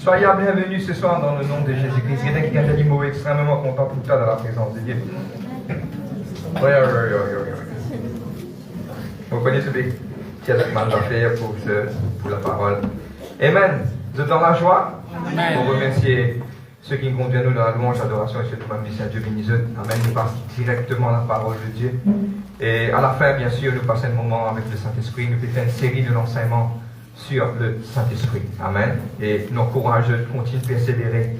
Soyez bienvenus ce soir dans le nom de Jésus-Christ. Il y a quelqu'un qui a dit mot extrêmement content pour toi dans la présence de Dieu. Oui. Vous connaissez celui qui a mal à faire pour la parole. Amen. Vous êtes dans la joie? Amen. Pour remercier ceux qui nous conduisent nous dans la louange, l'adoration et surtout même Dieu bénisse. Amen. Nous passons directement la parole de Dieu. Et à la fin, bien sûr, nous passons un moment avec le Saint-Esprit. Nous faisons une série de l'enseignement sur le Saint-Esprit. Amen. Et nos courageux continuent de persévérer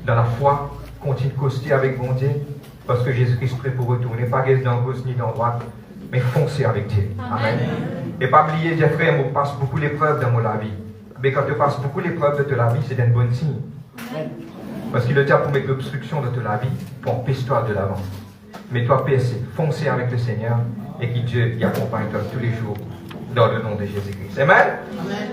dans la foi, continuent de coster avec bon Dieu, parce que Jésus-Christ est prêt pour retourner. Pas guère dans gauche ni dans droite, mais foncez avec Dieu. Amen. Et pas oublier, Dieu frère, on passe beaucoup d'épreuves dans la vie. Mais quand tu passes beaucoup d'épreuves de la vie, c'est un bon signe. Parce qu'il le dit pour mettre l'obstruction de la vie, pour empêcher-toi de l'avant. Mais toi, foncez avec le Seigneur et que Dieu y accompagne toi tous les jours dans le nom de Jésus-Christ. Amen. Amen.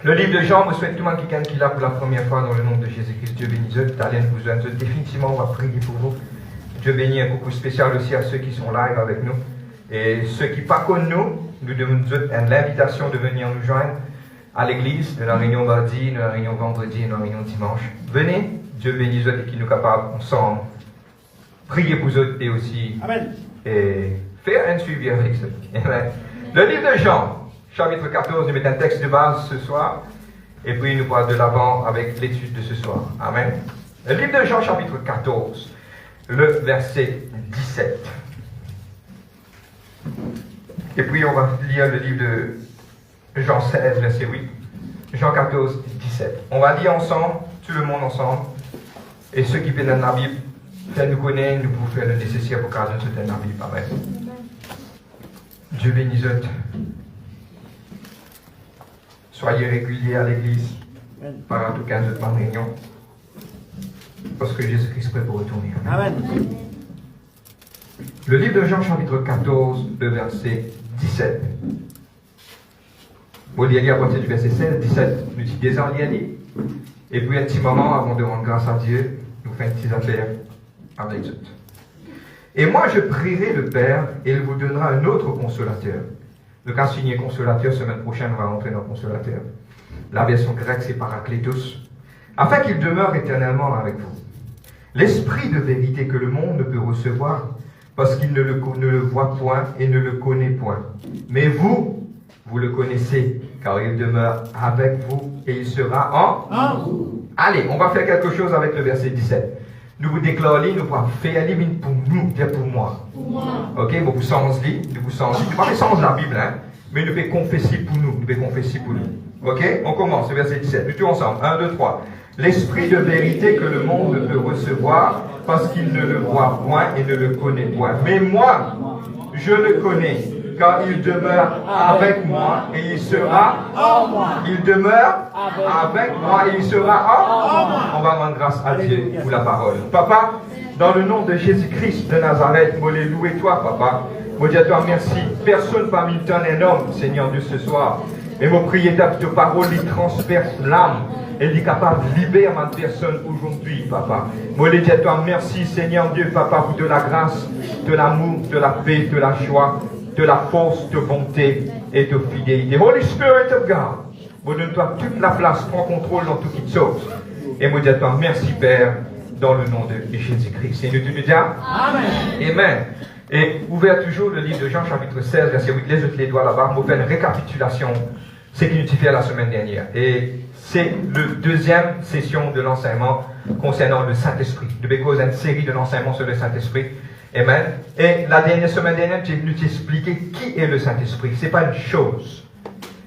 Le livre de Jean, je souhaite tout le monde quelqu'un qui est là pour la première fois dans le nom de Jésus-Christ. Dieu bénisse eux, talent vous êtes. Définitivement, on va prier pour vous. Dieu bénit un coucou spécial aussi à ceux qui sont live avec nous. Et ceux qui ne pas comme nous demandons l'invitation de venir nous joindre à l'église, de la réunion mardi, de la réunion vendredi et de la réunion dimanche. Venez, Dieu bénisse eux et qui nous capables ensemble prier pour eux et aussi Amen. Et faire un suivi avec eux. Amen. Le livre de Jean, chapitre 14, nous mettons un texte de base ce soir, et puis nous pourrons de l'avant avec l'étude de ce soir. Amen. Le livre de Jean, chapitre 14, le verset 17. Et puis on va lire le livre de Jean 16, verset 8. Jean 14, 17. On va lire ensemble, tout le monde ensemble, et ceux qui viennent dans la Bible, nous connaissent, nous pouvons faire le nécessaire pour qu'à nous dans la Bible. Amen. Dieu bénisse. Soyez réguliers à l'église, par tout cas de ma réunion, parce que Jésus-Christ est prêt pour retourner. Amen. Le livre de Jean, chapitre 14, le verset 17. Bon, il y a à partir du verset 16, 17, nous dit des ans, il y a dit. Et puis un petit moment, avant de rendre grâce à Dieu, nous faisons une petite affaire avec eux. Et moi, je prierai le Père, et il vous donnera un autre consolateur. Le cas signé consolateur, semaine prochaine, on va rentrer dans consolateur. La version grecque, c'est Parakletos. Afin qu'il demeure éternellement avec vous. L'esprit de vérité que le monde ne peut recevoir, parce qu'il ne le voit point et ne le connaît point. Mais vous le connaissez, car il demeure avec vous et il sera en vous. Allez, on va faire quelque chose avec le verset 17. Nous vous déclarons, nous pouvons faire les mines pour nous, bien pour moi. Ok, vous vous sentez, nous vous sentez. Nous ne pas sens la Bible, hein, mais nous pouvons confesser pour nous. Nous pouvons confesser pour nous. Ok, on commence, le verset 17. Nous tous ensemble. 1, 2, 3. L'esprit de vérité que le monde ne peut recevoir, parce qu'il ne le voit point et ne le connaît point. Mais moi, je le connais, car il demeure avec moi et il sera en moi. Il demeure avec moi et il sera en moi. On va rendre grâce à Dieu pour la parole. Papa, dans le nom de Jésus-Christ de Nazareth, moi les louer toi, papa. Moi dis à toi merci. Personne parmi nous un homme, Seigneur Dieu, ce soir. Et mon prière de parole, il transperce l'âme. Elle est capable de libérer ma personne aujourd'hui, papa. Moi, je dis à toi, merci, Seigneur Dieu, papa, pour de la grâce, de l'amour, de la paix, de la joie, de la force, de bonté et de fidélité. Holy Spirit of God, moi, donne-toi toute la place, prends contrôle dans tout qui te saute. Et moi, je dis à toi, merci, Père, dans le nom de Jésus-Christ. Et nous te disons, Amen. Amen. Et ouvert toujours le livre de Jean, chapitre 16, verset 8, les autres les doigts là-bas, on fait une récapitulation, ce qui nous a fait la semaine dernière. Et c'est la deuxième session de l'enseignement concernant le Saint-Esprit. De cause une série de l'enseignement sur le Saint-Esprit. Amen. Et la semaine dernière, j'ai venu t'expliquer qui est le Saint-Esprit. Ce n'est pas une chose.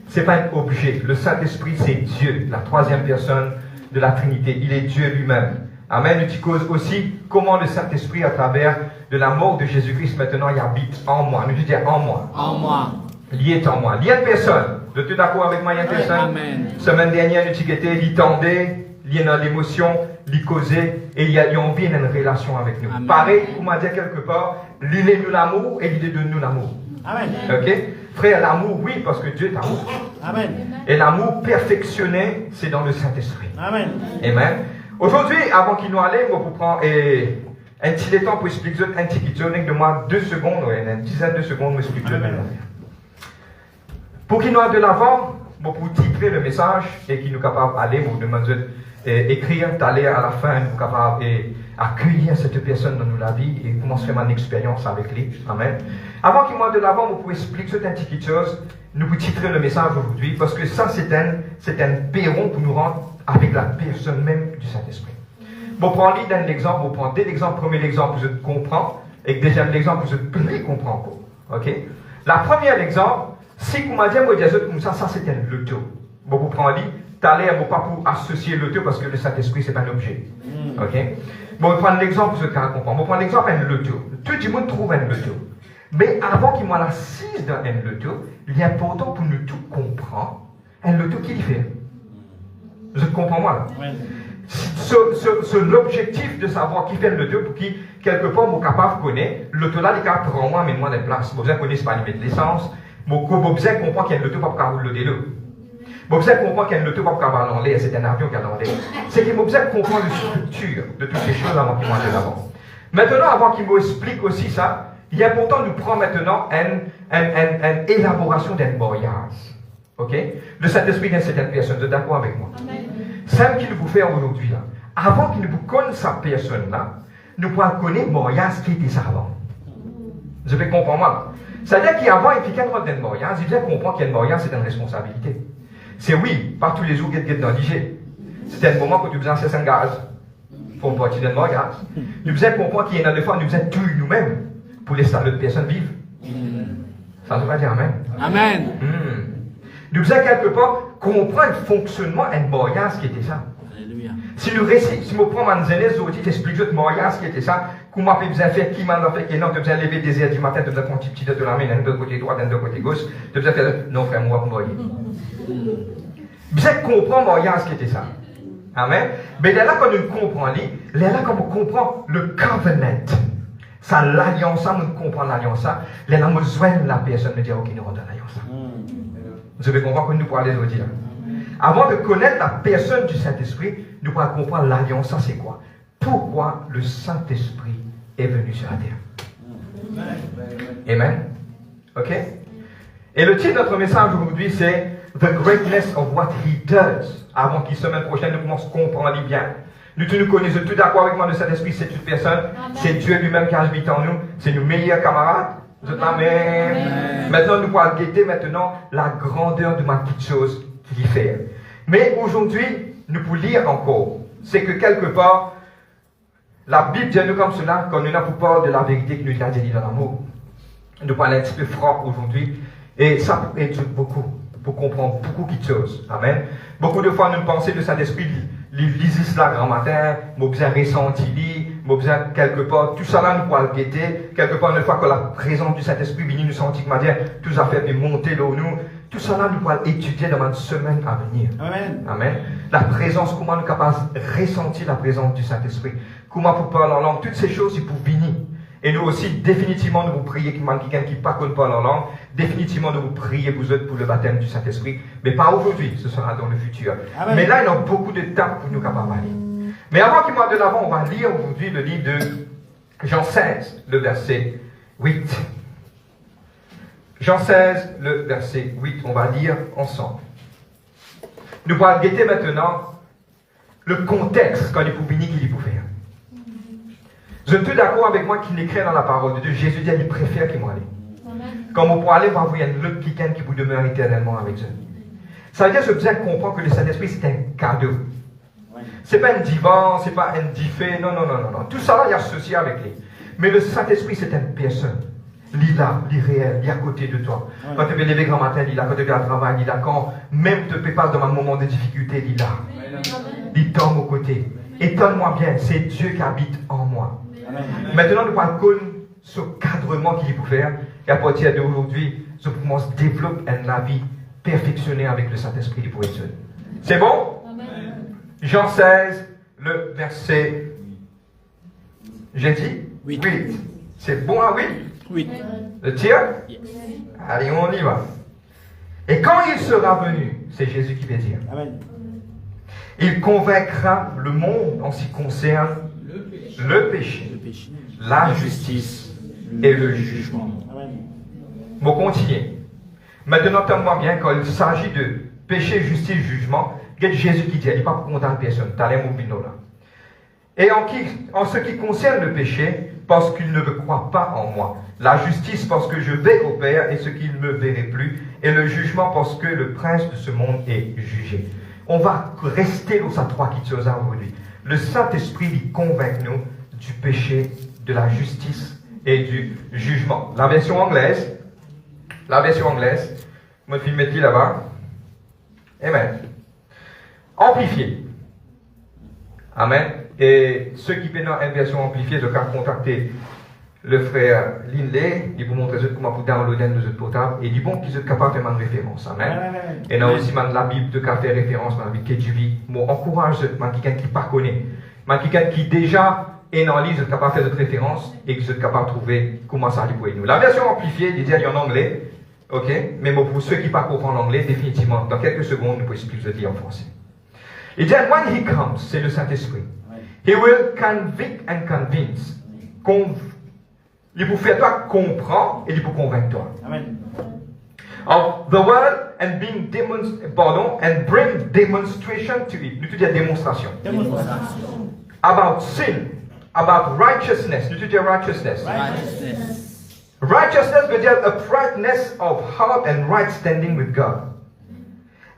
Ce n'est pas un objet. Le Saint-Esprit, c'est Dieu, la troisième personne de la Trinité. Il est Dieu lui-même. Amen. Nous cause aussi comment le Saint-Esprit, à travers de la mort de Jésus-Christ, maintenant, il habite en moi. Nous disons en moi. En moi. Lié en moi. Lié de personne. Vous êtes d'accord avec moi, il y a personne? Amen. Semaine dernière, nous avons dit tendait, lié dans l'émotion, il causait, et il y a envie d'une relation avec nous. Amen. Pareil, pour m'a dit quelque part, l'idée de nous l'amour et l'idée de nous l'amour. Amen. Ok? Frère, l'amour, oui, parce que Dieu est amour. Amen. Et l'amour perfectionné, c'est dans le Saint-Esprit. Amen. Amen. Aujourd'hui, avant qu'il nous aille, moi, pour prendre un petit temps pour expliquer un petit de moi 2 secondes, une dizaine de secondes, pour expliquer. Pour qu'il nous aille de l'avant, bon, pour titrer le message et qui nous capable d'aller, vous demandez écrire, d'aller à la fin, nous capable accueillir cette personne dans la vie et commencer à faire une expérience avec lui. Amen. Avant qu'il m'aille de l'avant, vous pouvez expliquer cette petite chose, nous pouvons titrer le message aujourd'hui parce que ça, c'est un perron pour nous rendre avec la personne même du Saint-Esprit. Bon, prends un exemple, vous prenez l'exemple, premier exemple, vous comprenez, et deuxième exemple, vous pouvez comprendre. Ok? La première exemple, si vous m'avez dit, comme ça, c'est un loto. Bon, vous prenez, t'allez pas pour associer loto parce que le Saint-Esprit, c'est pas un objet. Ok? Bon, vous prenez l'exemple, vous allez comprendre. Bon, prenez l'exemple, un loto. Tout le monde trouve un loto. Mais avant qu'il m'en assise dans un loto, il est important pour nous tout comprendre, un loto qui fait. Je comprends moi là? C'est l'objectif de savoir qui fait le loto pour qui, quelque part, mon capable connaît, l'auto là, il capable prendre moi, mais moi des places. Vous connaissez pas limite l'essence. Mon besoin comprend qu'il y a un loto pas pour rouler l'eau. Mon besoin comprend qu'il y a un loto pas pour aller en l'air, c'est un avion qui a dans l'air. C'est que mon besoin comprend la structure de toutes ces choses avant qu'il m'en de l'avant. Maintenant, avant qu'il m'explique aussi ça, il est important de prendre maintenant une élaboration d'un mariage. Ok? Le Saint-Esprit d'une certaine personne, vous êtes d'accord avec moi? C'est ce qu'il vous fait aujourd'hui là. Avant qu'il ne vous connaisse sa personne là, nous pouvons connaître mariage qui était ça avant. Je vais comprendre moi. C'est-à-dire qu'avant, il y a quelqu'un dans le mariage, il vient comprendre qu'il y a un mariage, c'est une responsabilité. C'est oui, pas tous les jours qu'il y a dans l'IG. C'est un moment que tu besoin de un gaz pour partir d'un mariage. Nous besoin comprendre qu'il y a des fois, nous besoin tuer nous-mêmes pour laisser l'autre personne vivre. Ça veut dire Amen. Amen. Nous besoin quelque part comprendre le fonctionnement d'un mariage qui était ça. Alléluia. Si nous récitons, si nous prenons un zélès, nous t'explique le mariage qui était ça, comment tu besoin faire, qui m'a fait, qui non, tu besoin lever des heures du matin, tu besoin prendre un petit de la main, d'un côté droit, d'un côté gauche, tu besoin faire, non frère, moi, pour marier. Vous êtes comprendre le mariage qui était ça. Amen. Mais là, quand nous comprenons, là, quand on comprend le covenant, ça, l'alliance, ça, nous comprenons l'alliance, là, nous besoin la personne de dire, ok, nous rendons l'alliance. Vous devez comprendre que nous pourrons aller aujourd'hui là. Avant de connaître la personne du Saint-Esprit, nous pourrons comprendre l'alliance, ça c'est quoi? Pourquoi le Saint-Esprit est venu sur la terre? Amen. Ok? Et le titre de notre message aujourd'hui c'est The Greatness of What He Does. Avant qu'il semaine prochaine nous commençons à comprendre bien. Nous connaissons tout d'accord avec moi, le Saint-Esprit c'est une personne, c'est Dieu lui-même qui habite en nous, c'est nos meilleurs camarades. Amen. Maintenant, nous pourrons guetter maintenant la grandeur de ma petite chose qu'il fait. Mais aujourd'hui, nous pouvons lire encore. C'est que quelque part, la Bible dit nous comme cela, quand nous n'avons pas peur de la vérité que nous avons dit dans l'amour. Nous parlons un petit peu franc aujourd'hui. Et ça peut être beaucoup, pour comprendre beaucoup de choses. Amen. Beaucoup de fois, nous pensons que le Saint-Esprit lisent là grand matin, nous besoin ressenti, nous besoin quelque part, tout ça là nous pouvons le guetter, quelque part une fois que la présence du Saint-Esprit vient nous sentir, tout ça fait monter là nous, tout ça là nous pouvons étudier dans une semaine à venir. Amen. Amen. La présence, comment nous sommes capables de ressentir la présence du Saint-Esprit, comment pour parler en langue, toutes ces choses, ils peuvent venir. Et nous aussi, définitivement, nous vous prier quelqu'un qui ne parle pas en langue. Définitivement, nous vous prier vous autres pour le baptême du Saint-Esprit. Mais pas aujourd'hui, ce sera dans le futur. Amen. Mais là, il y a beaucoup d'étapes pour nous capables d'aller. Mais avant qu'il m'aille de l'avant, on va lire aujourd'hui le livre de Jean 16, le verset 8. Jean 16, le verset 8. On va lire ensemble. Nous allons guetter maintenant le contexte quand il faut venir qu'il faut faire. Je suis d'accord avec moi qu'il écrit dans la parole de Dieu. Jésus dit qu'il préfère qu'il m'en aille. Quand vous pourrez aller voir, il y a un autre quelqu'un qui vous demeure éternellement avec Dieu. Ça veut dire que je besoin comprendre que le Saint-Esprit c'est un cadeau. Ce n'est pas un divan, ce n'est pas un diffé, non. Tout ça là, il y a associé avec lui. Mais le Saint-Esprit c'est une personne. Il est là, il est réel, il est à côté de toi. Quand tu veux lever grand matin, il est là. Quand tu vas au travail, il est là. Quand même tu ne peux pas dans un moment de difficulté, il est là. Il tombe aux côtés. Étonne-moi bien, c'est Dieu qui habite en moi. Maintenant, nous allons connaître ce cadrement qu'il faut faire. Et à partir d'aujourd'hui, je commence à développer une vie perfectionnée avec le Saint-Esprit pour être seul. C'est bon? Amen. Jean 16, le verset. J'ai dit 8. C'est bon à 8? 8. Le tir? Yes. Allez, on y va. Et quand il sera venu, c'est Jésus qui va dire. Amen. Il convaincra le monde en ce qui concerne le péché, la justice et le jugement. Bon, continuez. Maintenant, entends-moi bien, quand il s'agit péché, justice, jugement, il y a Jésus qui dit, il n'est pas pour condamner personne, tu as les mots là. Et en ce qui concerne le péché, parce qu'il ne me croit pas en moi. La justice, parce que je vais au Père et ce qu'il ne me verrait plus. Et le jugement, parce que le prince de ce monde est jugé. On va rester dans sa trois qui choses aujourd'hui. Le Saint-Esprit lui convainc nous du péché, de la justice et du jugement. La version anglaise, mon film est là-bas. Amen. Amplifié. Amen. Et ceux qui peuvent une version amplifiée, je vais contacter le frère Lindley, il vous montre comment vous downloader nos autres portables, et il dit bon qu'ils sont capables de faire une référence. Amen. Et là aussi, la Bible de faire référence, dans la Bible KJV. Moi, encourage quelqu'un qui ne connaît pas, quelqu'un qui déjà est dans l'île, vous êtes capable de faire cette référence, et que vous êtes capable de trouver comment ça allait pour nous. La version amplifiée, il dit en anglais, ok, mais bon, pour ceux qui ne comprennent pas l'anglais, définitivement, dans quelques secondes, nous pouvons expliquer le dire en français. Il dit, when he comes, c'est le Saint-Esprit. He will convict and convince. Il vous fait toi comprendre et il vous convaincre toi. Amen. Of the world and and bring demonstration to it. Nous te dis démonstration. About sin, about righteousness. Nous te dis righteousness. Righteousness veut dire uprightness of heart and right standing with God.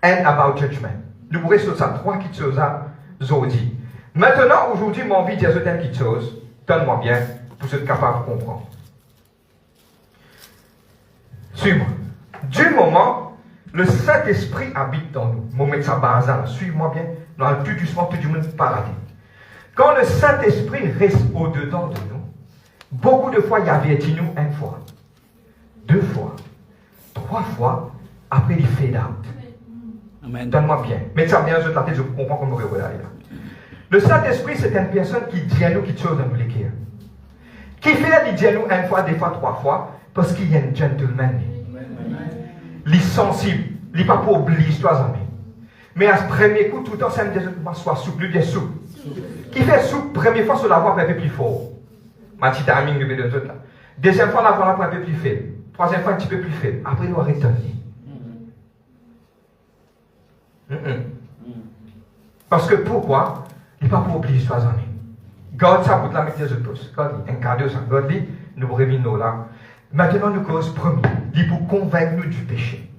And about judgment. Nous pourrons sur ça trois petites choses aujourd'hui. Maintenant, aujourd'hui, mon envie de dire certaines petites choses. Donne-moi bien pour être capable de comprendre. Suis-moi. Du moment, le Saint-Esprit habite dans nous. Mon mettre ça bazar. Suis-moi bien. Dans le plus doucement, tout du monde paradis. Quand le Saint-Esprit reste au-dedans de nous, beaucoup de fois, il avertit nous une fois, deux fois, trois fois, après il fade out. Amen. Donne-moi bien. Mettez ça bien sur la tête, je comprends comment vous regardez là. Le Saint-Esprit, c'est une personne qui dit à nous quelque chose dans l'écrire. Qui fait, il dit à nous une fois, deux fois, trois fois, parce qu'il y a un gentleman. Il est sensible. Il n'est pas pour oublier l'histoire amis. Mais à ce premier coup, tout le temps, ça me dit, soit souple, lui, bien souple. Qui fait souple, première fois, sur la voix, un peu plus fort. Ma petite amie, nous de là. Deuxième fois, la voix, un peu plus faible. Troisième fois, un petit peu plus faible. Après, il doit retenir. Parce que pourquoi? Il n'est pas pour oublier l'histoire amis. God, ça, pour la mettre des autres. God, un cadeau, ça. God, dit, nous revenons là. Maintenant, nous cause premier. Il pour convaincre nous du péché.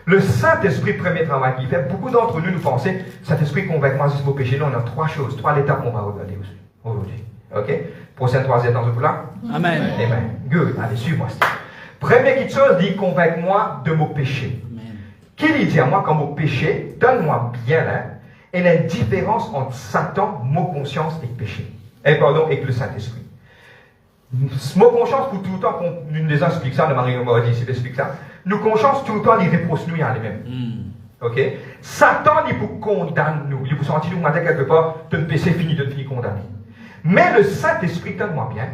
Le Saint-Esprit, premier travail qu'il fait, beaucoup d'entre nous pensons, Saint-Esprit convainc moi sur mon péché. Nous, on a trois choses, trois étapes qu'on va regarder aujourd'hui. Ok? Prochaine trois étapes, vous là? Amen. Amen. Good. Allez, suis-moi. Première chose, il convainc moi de mon péché. Qu'il dit à moi quand mon péché, donne-moi bien là, et la différence entre Satan, mon conscience et péché. Et le Saint-Esprit. Mon conscience, pour tout le temps qu'on nous explique ça, de Marie-Maudit, s'il explique ça, nous conscience tout le temps, il reproche nous à lui-même. Ok? Satan, il vous condamne nous. Il vous sentit nous matin quelque part, de ne péché fini, de ne finir condamné. Mais le Saint-Esprit, donne-moi bien,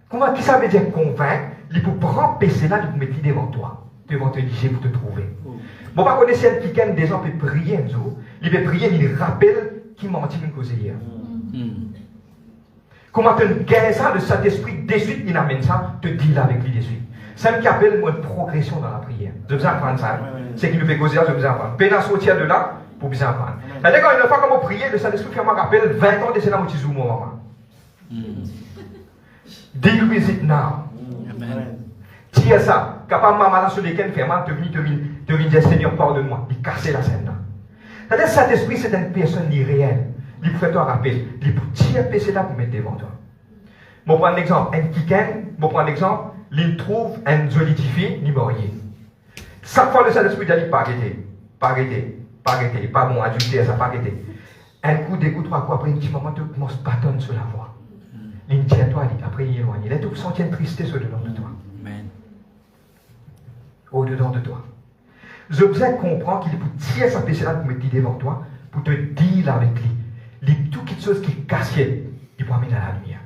comment qui ça veut dire convaincre, il vous prend péché là, il vous met devant toi, devant te dire, pour te trouver. Bon, pas connaître celle qui gagne des gens peut prier un jour, il peut prier, il rappelle qui m'a menti une cause hier. Comment tu gagnes ça, le Saint-Esprit, de suite, il amène ça, te deal avec lui de suite. C'est ce qui appelle une progression dans la prière. Je vous apprendre ça. C'est qui nous fait causer, je vous apprendre. Peine à sortir de là, pour vous apprendre. C'est-à-dire quand une fois qu'on prie, le Saint-Esprit fait un rappel, 20 ans de cela, je suis mon maman. Deal with it now. Tiens ça. Capable maman là sur lesquels fait mal, te venir dire Seigneur, pardonne-moi. Il casse la scène là. C'est-à-dire que Saint-Esprit, c'est une personne irréelle. Il vous fait un rappel. Il vous tire péché là pour mettre devant toi. Je vais prendre un exemple. Il trouve un joli fille, il morier. Chaque fois le Saint-Esprit dit, pas arrêter, pas bon, adultère, ça pas arrêter. Un coup, deux coups, trois coups, après, un petit moment, tu commences à bâtonner sur la voie. Il tient toi, après, il éloigne. Il est tout senti une tristesse au-dedans de toi. Au-dedans de toi. Je vous ai compris qu'il faut tirer sa péché là pour mettre devant toi, pour te dire avec lui. Tout quelque chose qui est caché, il peut amener dans la lumière.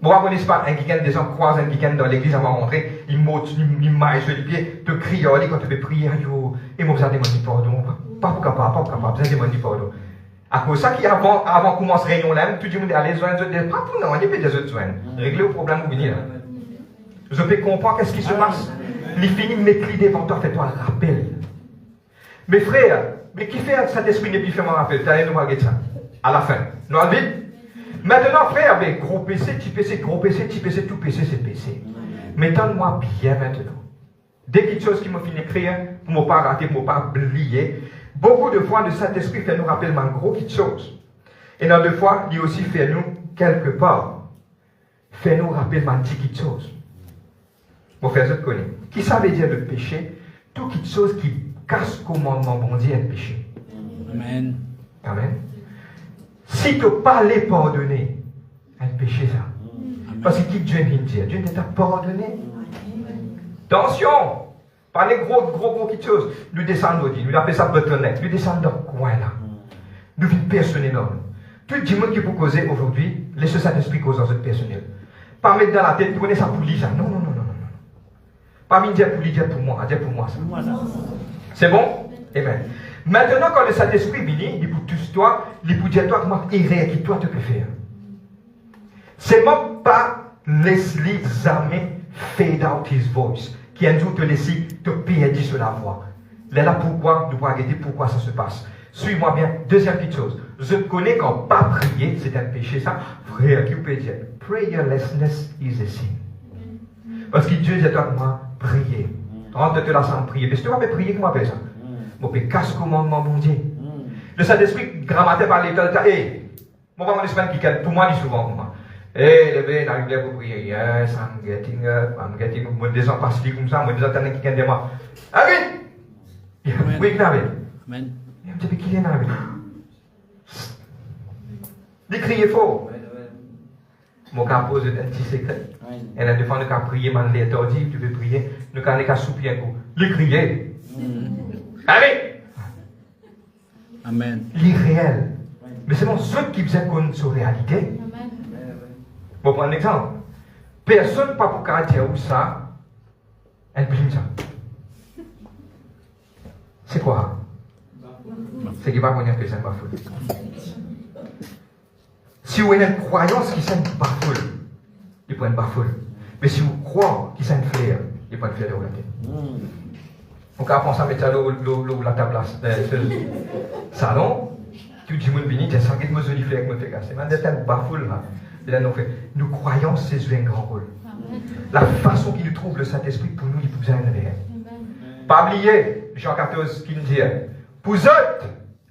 Bon, vous ne connaissez pas un week-end, des gens croisent un week-end dans l'église avant de rentrer, ils maillent sur les pieds, te crient, quand tu fais prier, et moi, vous avez demandé pardon. Pas capable, vous avez demandé pardon. À cause de ça, qui avant de commencer la réunion là, tout le monde est allé joindre, pas pour nous, il y a des autres joindre. Régler le problème, vous venez là. Je peux comprendre qu'est-ce qui se passe. Les finis, mettre devant toi, fais-toi un rappel. Mes frères, mais qui fait cet esprit n'est plus fait mon rappel? T'as nous regarder ça. À la fin. Nous allons vite. Maintenant, frère, mais gros PC, petit PC, gros PC, petit PC, tout PC, c'est PC. Mais donne-moi bien maintenant. Dès quelque chose qui m'a fini d'écrire, pour ne pas rater, pour ne pas oublier, beaucoup de fois, le Saint-Esprit fait nous rappeler un gros quelque chose. Et dans deux fois, il aussi fait nous, quelque part, fait nous rappeler un petit quelque chose. Mon frère, je te connais. Qui ça veut dire le péché? Tout quelque chose qui casse le commandement bon Dieu est un péché. Amen. Amen. Si tu n'as pas les pardonner, un péché ça. Amen. Parce que qui Dieu vient dire? Dieu ne t'a pas pardonné. Attention! Pas les gros quelque chose. Nous descendons, nous appelons ça bottleneck. Nous descendons dans le coin là. Nous vivons personnel. Tout le monde qui peut causer aujourd'hui, laissez ça d'esprit cause dans cette personnel. Pas mettre dans la tête, prenez ça pour lui, ça. Non. Pas me dire pour lui, dire pour moi ça. C'est bon? Amen. Maintenant, quand le Saint-Esprit vient, il pour tous toi, il pour dire toi comment errer qui toi te peux faire. C'est même pas laisse-les jamais fade out his voice, qui un jour te laisse te perdre sur la voix. Là, pourquoi, nous pouvons regarder pourquoi ça se passe. Suis-moi bien. Deuxième petite chose. Je connais qu'en pas prier, c'est un péché, ça. Frère, qui peut dire? Prayerlessness is a sin. Parce que Dieu dit à toi, moi, prier. Rentre-te là sans prier. Mais si tu vas me prier, comment faire ça? Moi, je casse le commandement, mon Dieu. Le Saint-Esprit, grammaté par l'état, moi, mon esprit qui pour moi, dit souvent, moi. Les bébés, n'arrivent pas à prier. Yes, I'm getting up, Moi, des gens passent comme ça, moi, des gens qui viennent de moi. Allez! Oui, Amen. Tu sais qui est là? Il crie fort. Mon cas pose un petit secret. Et là, des fois, nous avons prié, man, les tordis, tu veux prier, nous avons soupier un coup. Il crier. Allez! Amen. L'irréel. Mais c'est mon seul qui faisait qu'on sur réalité. Bon, prendre un exemple. Personne pas pour caractère où ça, un prime ça. C'est quoi? C'est qui va connaître que c'est un bafoule. Si vous avez une croyance qui c'est un bafoule, il prend une bafoule. Mais si vous croyez qu'il c'est un flair, il prend une flair de la tête. Donc, après ça, mettre ça dans la table, salon, tu dis, mon béni, tu as senti que je me flair, me fait casser. Mais c'est un bafoule là. Nous croyons c'est jouer un grand rôle. La façon qu'il nous trouve le Saint-Esprit pour nous, il peut besoin de réel. Pas oublier, Jean 14 qui nous dit, pour eux,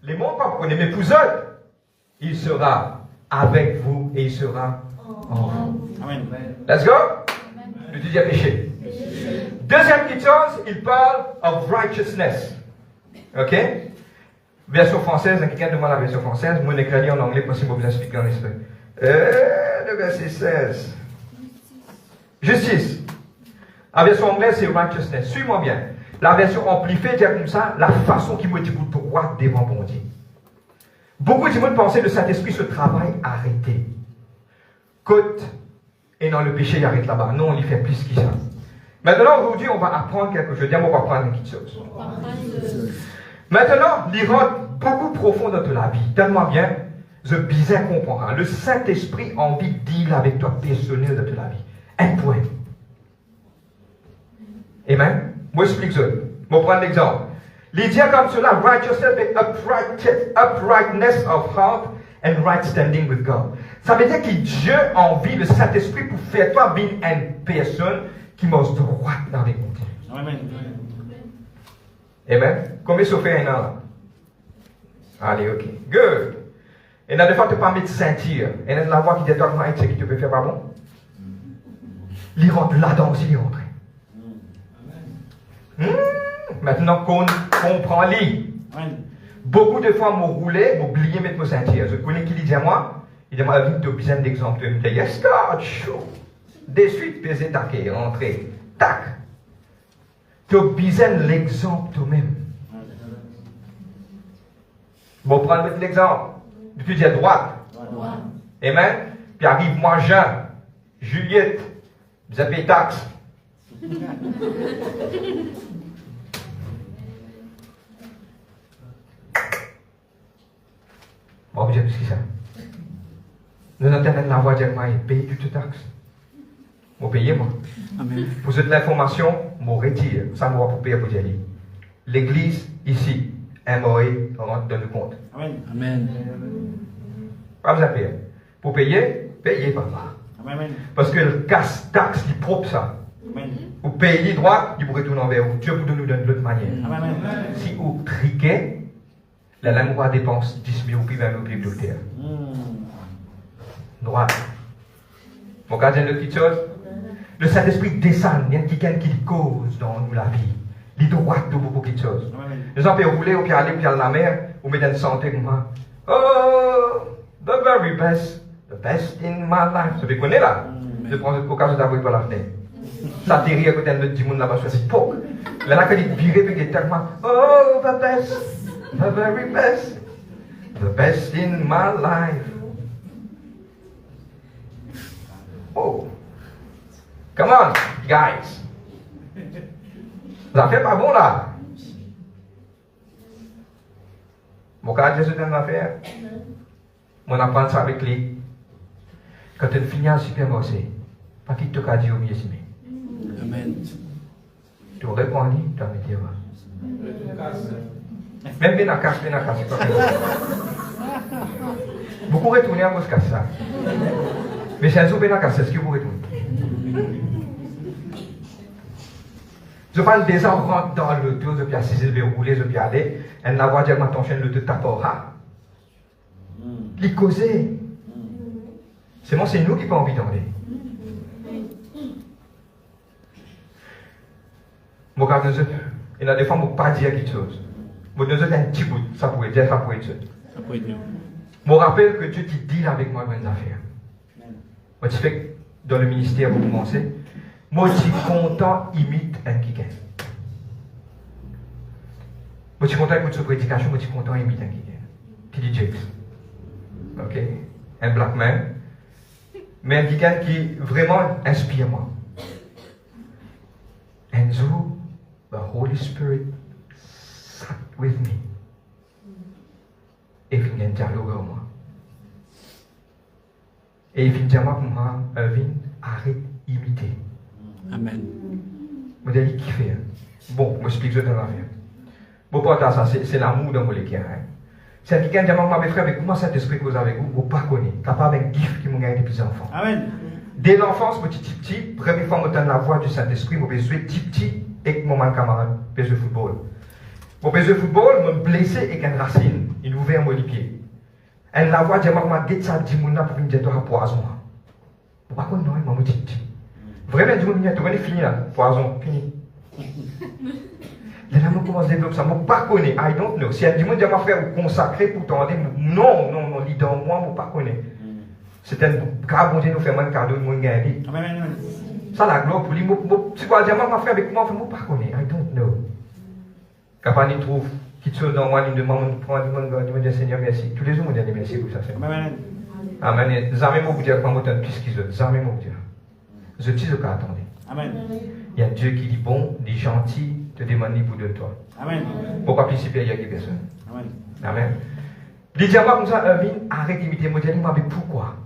les mots pas pour mais pour eux, il sera avec vous et il sera en vous. Amen. Let's go. Le deuxième péché. Deuxième petite chose, il parle of righteousness. Ok? Version française, quelqu'un demande la version française, moi l'écrit en anglais parce que je vous expliquer en espagnol. Le verset 16. Justice. La version anglaise, c'est righteousness. Suis-moi bien. La version amplifiée dit comme ça, la façon qui me dit pour droit devant bon Dieu. Beaucoup de monde pensaient que le Saint-Esprit, ce travail arrêté. Côte, et dans le péché, il arrête là-bas. Non, il fait plus que ça. Maintenant, aujourd'hui, on va apprendre quelque chose. On va apprendre quelque chose. Maintenant, il rentre beaucoup profond dans la vie. Donne-moi bien. Je bien comprendre. Le Saint-Esprit a envie de dire avec toi personnel de toute la vie. Un point. Amen. Moi, explique ça. Je vais prendre l'exemple. Il dit comme cela, righteousness and uprightness of heart and right standing with God. Ça veut dire que Dieu a envie, le Saint-Esprit, pour faire toi bien une personne qui marche droite dans les côtés. Amen. Amen. Combien ça fait un an? Allez, ok. Good. Et dans des fois, tu ne peux pas mettre sentir. Et dans la voix qui dit toi, comment est-ce que tu peux faire, pardon? Il rentre là-dedans aussi, il rentre. Maintenant qu'on comprend lui. Beaucoup de fois, je roulais, je oubliais de mettre mon sentir. Je connais qui dit à moi. Il dit à moi, tu as besoin d'exemple. Il me dit, yes, God, chaud. De suite, peser, taquer, rentrer. Tac. Tu as besoin de l'exemple toi-même. Bon, prendre l'exemple. Tu dis à droite. Amen. Puis arrive moi, Jean, Juliette, vous avez payé taxe. Bon, vous avez plus que ça. Nous entendons la voix de moi, paye toutes taxes. Vous payez, moi. Amen. Pour cette information, je retire. Ça, je vais pour payer pour y aller. L'église, ici, un MOE rentre dans le compte. Amen. Amen. Pas besoin de payer. Pour payer, payez papa. Amen. Parce que le casse taxe, il propre ça. Amen. Vous payez les droits, il vous retourne envers vous. Dieu vous donne de l'autre manière. Amen. Si vous triquez, la langue va dépenser 10 000 ou puis 20 000 livres de terre. Droit. Mon gardien de petites choses. Le Saint-Esprit descend, il y a quelqu'un qui cause dans nous la vie. Il droit de beaucoup de choses. Les gens peuvent rouler, ou bien aller, ou bien à la mer, ou mettre une santé comme moi. Oh, the very the best in my life. Vous connaissez là? Je prends l'occasion d'avoir par la fenêtre. Ça atterrit à côté de notre monde là-bas, c'est pauvre. Là, quand il vire, puis il est tellement, oh, the very best, the best in my life. Oh, come on, guys. Ça fait pas bon là. Mon cas, Jésus dans l'affaire. Mon apprend ça avec lui. Quand tu finis un supermarché, pas qui te dit au mieux, Amen. tu réponds, tu vas me dire. Même bien à casse, vous pouvez retourner à cause de ça. Mais c'est un jour bien à casse, est-ce que vous retournez? Je parle des gens rentrent dans le dos, je peux assiser, je peux rouler, je peux aller. Elle n'a pas dit à ton chaîne, le te tapera. Les causer. C'est moi, c'est nous qui pas envie d'en aller. Mon gars, il y a des fois, je ne peux pas dire quelque chose. Moi, nous un petit bout, ça pourrait dire, ça pourrait être ça. Ça peut être mieux. Je me rappelle que Dieu te dit avec moi bonnes affaires. Moi, tu fais dans le ministère, vous commencez. Moi, je suis content, imite un kikin. Moi, je suis content écoute cette prédication, moi, je suis content, imite un kikin. T.D. Jakes. Ok? Un black man. Mais un kikin qui vraiment inspire moi. And so, the Holy Spirit sat with me. Et il vient dialoguer avec moi. Et il vient dire moi, arrête d'imiter. Amen. Je me dis, qui fait? Bon, je m'explique ce que je vais faire. Bon, pour ça, c'est l'amour dans mon équipe. C'est quelqu'un qui dit, mes frères, avec comment cet esprit cause avec vous, vous ne pas connaître. Capable d'un gift qui m'a gagné depuis enfants. Amen. Dès l'enfance, petit, première fois que je la voix du Saint-Esprit, je jouer petit, avec mon camarade, je joue football. Je joue football, je me blessé avec une racine, il ouvert mon pied. Elle la voix, je me dis, ça dit, pour venir dire, poison. Je ne sais pas, non, il m'a dit, vraiment, je me dis, fini là, poison, fini. Là, je commence à développer ça, je ne pas connaître, I don't know. Si elle dit, je vais faire consacrer pour t'en dire, non, lit dans moi, je ne pas connaître. C'est un cas, bon Dieu nous fait un cadeau, nous gagner. Amen. Ça, la gloire pour lui, c'est quoi, je vais faire avec moi, je ne pas connaître, I don't know. Quand on trouve quelque chose dans moi, il me demande, je dis, Seigneur, merci. Tous les jours, je dis, merci pour ça. Amen. Amen. Jamais vous dire comment vous plus qu'ils ont. Jamais vous dire. Je dis ce qu'attendez. Amen. Il y a Dieu qui dit bon, dit gentil, te demande pour de toi. Amen. Pourquoi participer à y a personne? Amen. Amen. Il dit à moi comme ça, arrête d'imiter moi, dis-moi avec pourquoi?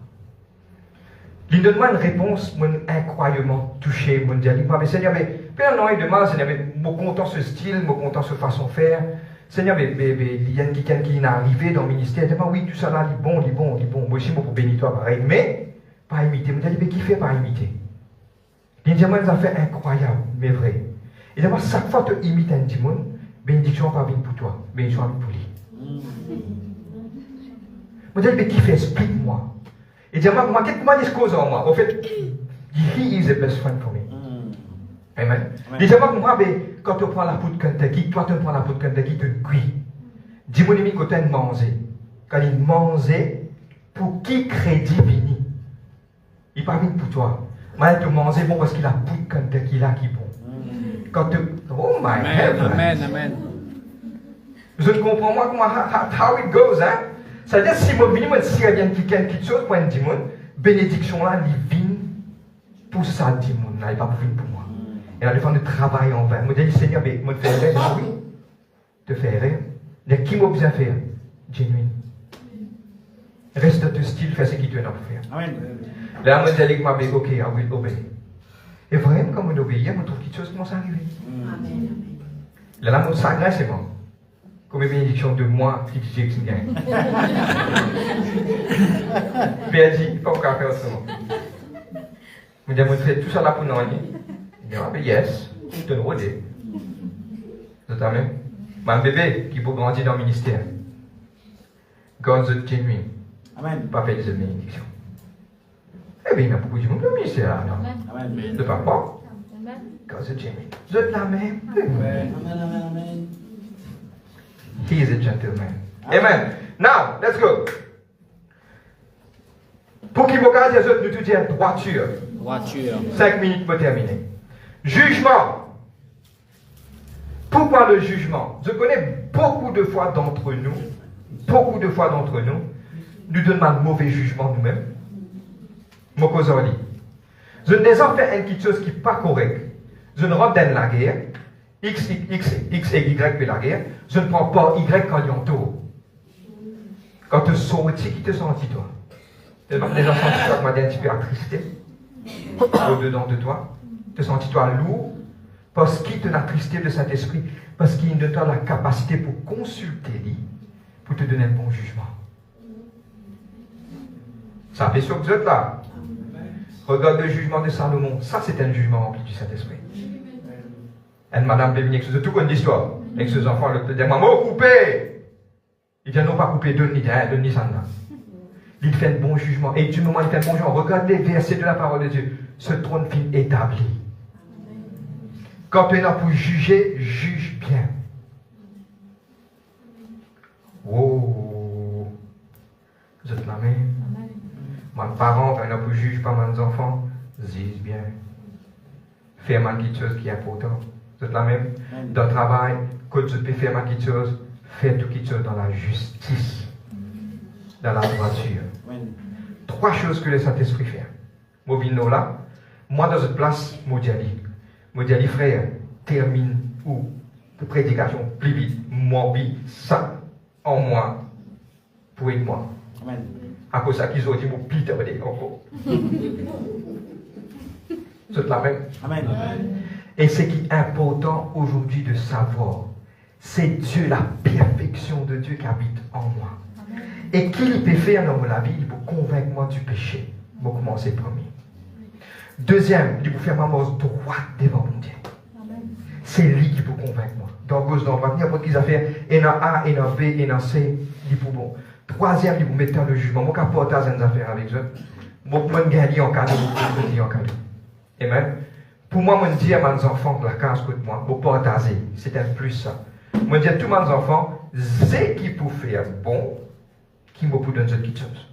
Il donne moi une réponse incroyablement touchée. Il dit, mais Seigneur, mais non, il demande, Seigneur, mais je suis content ce style, je suis content ce façon de faire. Seigneur, mais il y a quelqu'un qui est arrivé dans le ministère, il dit, oui, tout ça là, il est bon. Moi aussi, je peux bénir toi pareil, mais pas imiter. Il dit, mais qui fait pas imiter? Il dit, moi, ça fait incroyable, mais vrai. Il dit, moi, chaque fois que tu imites un petit monde, bénédiction pas venir pour toi, bénédiction va venir pour lui. Il dit, mais qui fait? Explique-moi. Il dit, moi, qu'est-ce que cause en moi? En fait, he is the best friend for me. Amen. Il dit, moi, quand tu prends la poudre Kentucky, toi, tu prends la poudre Kentucky, tu cuis. Dis-moi, il quand tu manger. Quand il mangeait, pour qui crédit vini? Il pas venu pour toi. Moi, tu manges bon parce qu'il a la poudre Kentucky là qui est bon. Quand tu. Oh my heaven. Amen. Je ne comprends pas comment, how it goes, hein? C'est-à-dire, si je viens, si il y a quelque chose pour un démon, bénédiction là, il vient pour ça, démon là, il va pas venir pour moi. Et là, il faut de travail en vain. Je dis, Seigneur, mais je te fais rire, oui. Te faire rire. Mais qui m'a besoin de faire? Genuine. Reste dans ton style, fais ce qu'il te doit faire. Amen. Là, je dis, ok, I will obey. Et vraiment, quand on obéit, on trouve quelque chose qui commence à arriver. Amen. Là, mon sagesse, c'est bon. comme une bénédiction de moi, qui dit que c'est bien. Puis elle dit, pas encore faire autrement. Je me dis, je fais tout ça là pour nous. Il dit, ah, mais yes, je te le redis. C'est ça même. Un bébé qui peut grandir dans le ministère. God's genuine. Amen. Pas fait des bénédictions. Eh bien, il y a beaucoup de monde dans le ministère là, non? Amen. De papa. God's genuine. Je te la même. Amen. Amen. Amen. He is a gentleman. Amen. Now, let's go. Pour qu'il me garde, nous tout dire droiture. Voiture. 5 minutes pour terminer. Jugement. Pourquoi le jugement? Je connais beaucoup de fois d'entre nous, nous donnons un mauvais jugement nous-mêmes. Mon causali. Je ne les en fais une chose qui n'est pas correcte. Je ne rentre dans la guerre. X et Y fait la guerre. Je ne prends pas Y quand il y a un taux. Quand tu sortis, qui te sentis toi? Les gens sentent toi comme un petit peu attristé au-dedans de toi. Te sentis toi lourd parce qu'il te attristé de cet esprit, parce qu'il donne toi la capacité pour consulter lui, pour te donner un bon jugement. Ça fait sûr que vous êtes là. Regarde le jugement de Salomon. Ça, c'est un jugement rempli du Saint-Esprit. Et madame Bévigné, c'est tout une histoire. Avec ses enfants, le dit, maman, coupez. Il dit, non, pas couper, donne-ni ça. Il fait un bon jugement. Et du moment où il fait un bon jugement, regarde les versets de la parole de Dieu. Ce trône fin établi. Quand tu es là pour juger, juge bien. Oh. Vous êtes la même. Mes parents, quand ils pour juger pas mes enfants, disent bien. Faire quelque chose qui est important. Vous êtes la même. Dans le travail, quand tu peux faire quelque chose, fais tout quelque chose dans la justice, dans la droiture. 3 choses que le Saint-Esprit fait. Mobino là, moi dans cette place, je dis, frère, termine ou de prédication plus vite, moi, ça en moi, pour aider moi. Amen. À cause de ça qu'ils ont dit, mon pite encore. C'est la même. Amen. Et ce qui est important aujourd'hui de savoir, c'est Dieu, la perfection de Dieu qui habite en moi. Amen. Et qu'il peut faire dans la vie, il peut convaincre moi du péché. Il faut commencer premier. Deuxième, il peut faire ma mort droite devant mon Dieu. C'est lui qui peut convaincre moi. Dans gauche, dans droite, n'importe quelle affaire, et dans A, et dans B, et dans C, il peut bon. Troisième, il peut mettre dans le jugement. Moi, je porte des affaires avec eux. Moi, je peux gagner en cadeau, je peux gagner en cadeau. Amen. Pour moi, je dis à mes enfants, la case côté moi, je partager. C'est un plus ça. Je dis à tous mes enfants, c'est qui peut faire bon, qui me peut donner quelque chose.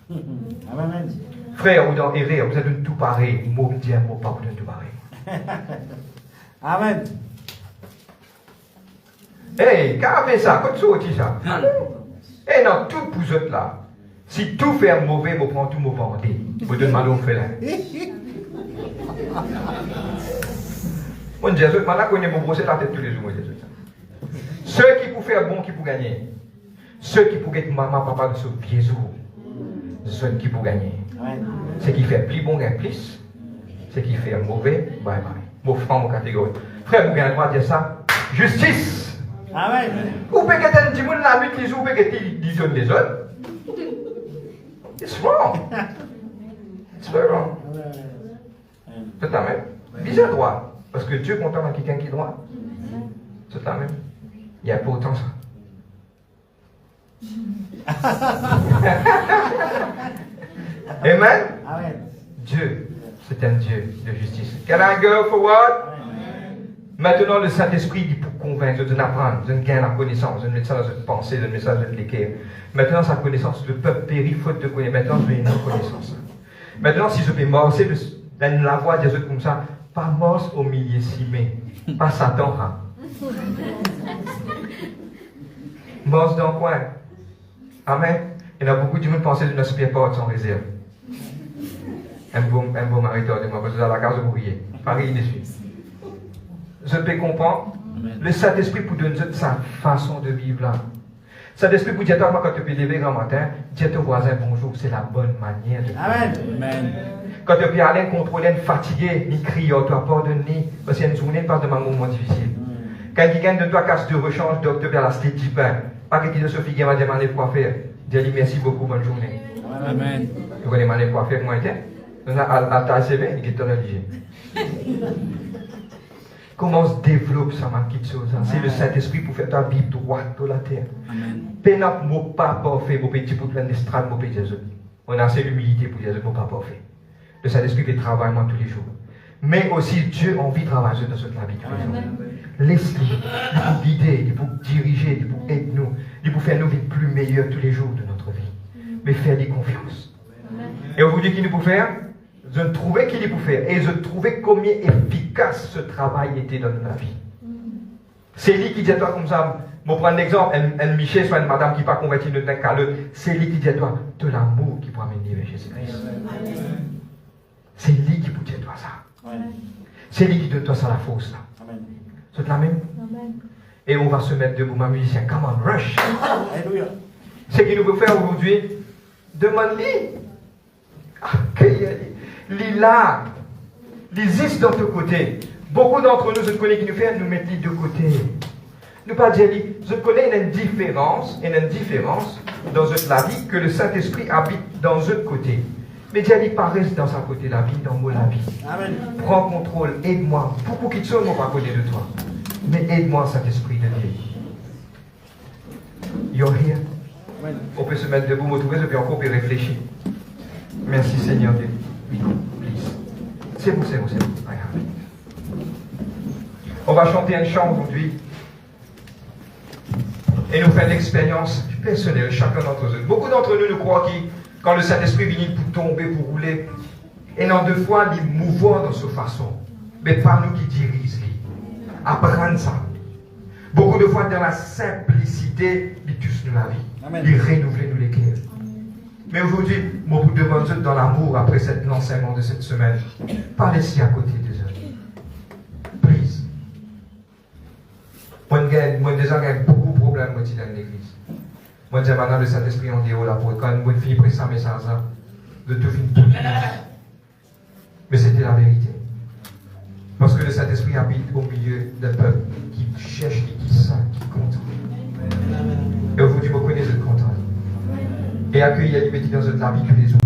Amen. Frère, ou dans erreur, vous êtes tout pareil. Moi, je dis à moi, pas vous êtes tout pareil. Amen. Hey, quand fait ça, quand tu sortis ça. Et non, tout pour vous là. Si tout fait mauvais, vous prenez tout mauvais. Vous donnez mal au fait là. Mon Dieu, maintenant qu'on est brosser la tête tous les jours, ceux qui pour faire bon, qui pour gagner. Ceux qui pour être maman, papa de ce vieux jour. Ceux qui pour gagner. Ce qui fait plus bon gagne plus. Ce qui fait mauvais, bye bye. Mon frère, mon catégorie. Frère, vous avez le droit de dire ça. Justice. Amen. Ou peut être un petit monde dans la nuit, les jours, peut être ils donnent les autres. It's wrong. It's very wrong. C'est la même. Bizarre droit. Parce que Dieu compte dans quelqu'un qui est droit. C'est la même. Il y a pas autant ça. Amen. Amen. Dieu, c'est un Dieu de justice. Can I go forward? Maintenant, le Saint-Esprit dit pour convaincre, de n'apprendre, de gagner la connaissance, de mettre ça dans une pensée, de mettre ça dans l'équerre. Maintenant, sa connaissance, le peuple périt faute de connaissance. Maintenant, je veux une autre connaissance. Maintenant, si je peux morcer dans la voix des autres comme ça, pas morse au milieu simé, pas Satan. Hein. Morse dans le coin. Amen. Il y a beaucoup de gens qui pensent que ne se pas sans réserve. Un bon mariteur de moi, parce que dans la case de brouiller. Pareil dessus. Je peux comprendre. Le Saint-Esprit pour donner sa façon de vivre là. Saint-Esprit pour dire à toi quand tu peux lever grand matin, dire à ton voisin bonjour, c'est la bonne manière de vivre. Amen. Amen. Quand tu peux aller contrôler, fatigué, ni crier, tu as pardonné, parce qu'il y a une journée, passe de un moment difficile. Quand il gagne de toi casse de rechange, docteur vers la state du pain. Pas que tu Sophie qui m'a demandé quoi faire. Dis merci beaucoup, bonne journée. Amen. Vous connaissez demandé quoi faire, moi, on a à ta CV, il est religieux. Comment on se développe ça, ma petite chose. C'est le Saint-Esprit pour faire ta vie droite de la terre. Amen. Pénap, mon pas parfait, mon petit pour plein d'estrade, mon petit Jésus. On a assez d'humilité pour dire mon pas parfait. Le Saint-Esprit fait travail moi tous les jours. Mais aussi Dieu a envie de travailler dans notre vie tous les jours. Laisse-lui, il pour guider, il pour diriger, il pour aider nous, il pour faire nos vies plus meilleures tous les jours de notre vie. Mais faire-lui confiance. Et aujourd'hui, qu'il nous peut faire? Je trouvais qu'il est pour faire. Et je trouvais combien efficace ce travail était dans notre vie. C'est lui qui dit à toi comme ça. Je prends un exemple. Un Michel, soit une madame qui n'est pas convertie de notre caleux. C'est lui qui dit à toi de l'amour qui peut amener vers Jésus-Christ. C'est lui qui peut dire à toi ça. C'est lui qui donne toi ça la force là. C'est la même. Et on va se mettre debout, ma musicien. Come on, rush. Ce qu'il nous veut faire aujourd'hui, demande-lui. Accueille-lui là. Les existe dans tous côtés. Beaucoup d'entre nous, je connais qui nous fait, nous mettre les deux côtés. Nous pas dire, je connais une différence dans la vie que le Saint-Esprit habite dans un côté. Mais Dieu paraît dans sa côté la vie, dans moi la vie. Amen. Prends contrôle, aide-moi. Beaucoup qui sont pas à côté de toi. Mais aide-moi, Saint-Esprit de Dieu. You're here. Amen. On peut se mettre debout, me trouver, et puis encore réfléchir. Merci Seigneur Dieu. Please. C'est vous. On va chanter un chant aujourd'hui. Et nous faire une expérience personnelle, chacun d'entre eux. Beaucoup d'entre nous croient que quand le Saint-Esprit vient pour tomber, pour rouler, et non deux fois, il mouvoir dans sa façon. Mais pas nous qui dirigeons. Apprendre ça. Beaucoup de fois, dans la simplicité, il touche nous la vie. Il renouvelle nous les cœurs. Mais aujourd'hui, moi, vous demande dans l'amour, après l'enseignement de cette semaine, pas laisser à côté des autres. Please. Moi, déjà, j'ai beaucoup de problèmes dans l'église. Moi, je dis maintenant, le Saint-Esprit en déo là, pour quand on finit après ça, message là, de tout finir tout. Mais c'était la vérité. Parce que le Saint-Esprit habite au milieu d'un peuple qui cherche, qui sent, qui compte. Et aujourd'hui, vous connaissez le content. Et accueillir la liberté dans la vie tous les jours.